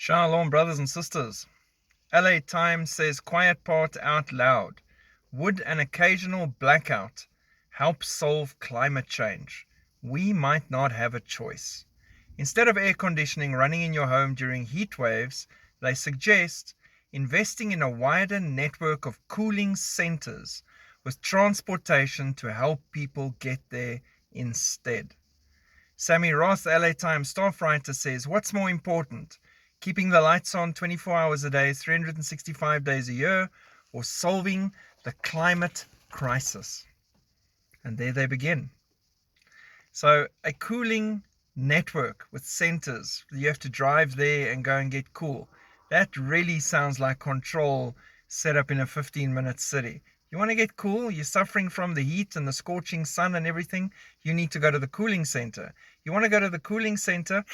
Shalom, brothers and sisters. LA Times says quiet part out loud. Would an occasional blackout help solve climate change? We might not have a choice. Instead of air conditioning running in your home during heat waves, they suggest investing in a wider network of cooling centers with transportation to help people get there instead. Sammy Ross, LA Times staff writer, says, what's more important? Keeping the lights on 24 hours a day, 365 days a year, or solving the climate crisis? And there they begin. So a cooling network with centers, you have to drive there and go and get cool. That really sounds like control set up in a 15-minute city. You want to get cool, you're suffering from the heat and the scorching sun and everything, you need to go to the cooling center. You want to go to the cooling center,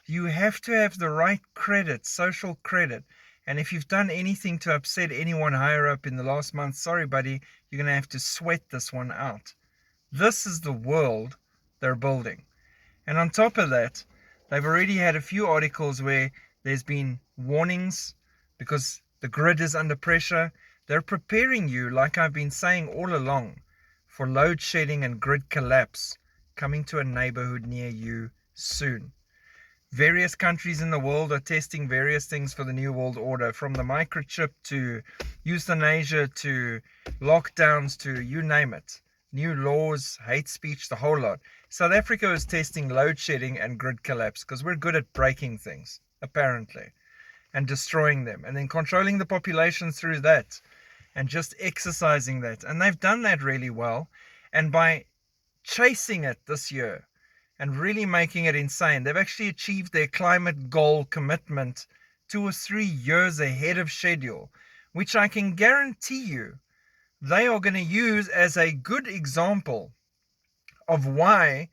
you have to have the right credit, social credit. And if you've done anything to upset anyone higher up in the last month, sorry buddy, you're going to have to sweat this one out. This is the world they're building. And on top of that, they've already had a few articles where there's been warnings because the grid is under pressure. They're preparing you, like I've been saying all along, for load shedding and grid collapse coming to a neighborhood near you soon. Various countries in the world are testing various things for the New World Order, from the microchip to euthanasia to lockdowns to you name it. New laws, hate speech, the whole lot. South Africa is testing load shedding and grid collapse because we're good at breaking things, apparently, and destroying them, and then controlling the population through that and just exercising that. And they've done that really well. And by chasing it this year, and really making it insane, they've actually achieved their climate goal commitment 2 or 3 years ahead of schedule, which I can guarantee you they are going to use as a good example of why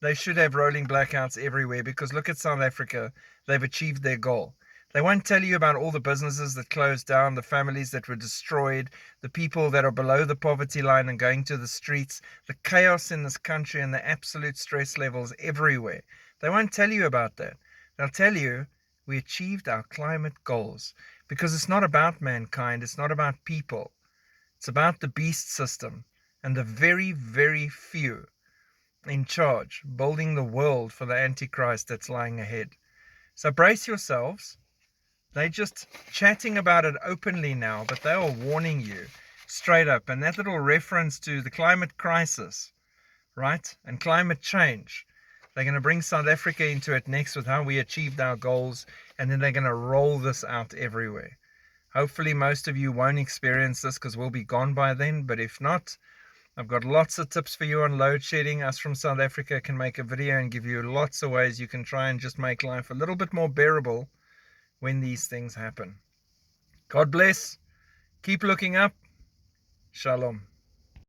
they should have rolling blackouts everywhere. Because look at South Africa, they've achieved their goal. They won't tell you about all the businesses that closed down, the families that were destroyed, the people that are below the poverty line and going to the streets, the chaos in this country and the absolute stress levels everywhere. They won't tell you about that. They'll tell you we achieved our climate goals, because it's not about mankind, it's not about people. It's about the beast system and the very, very few in charge, building the world for the Antichrist that's lying ahead. So brace yourselves. They're just chatting about it openly now, but they are warning you straight up. And that little reference to the climate crisis, right, and climate change, they're going to bring South Africa into it next with how we achieved our goals, and then they're going to roll this out everywhere. Hopefully most of you won't experience this because we'll be gone by then, but if not, I've got lots of tips for you on load shedding. Us from South Africa can make a video and give you lots of ways you can try and just make life a little bit more bearable when these things happen. God bless. Keep looking up. Shalom.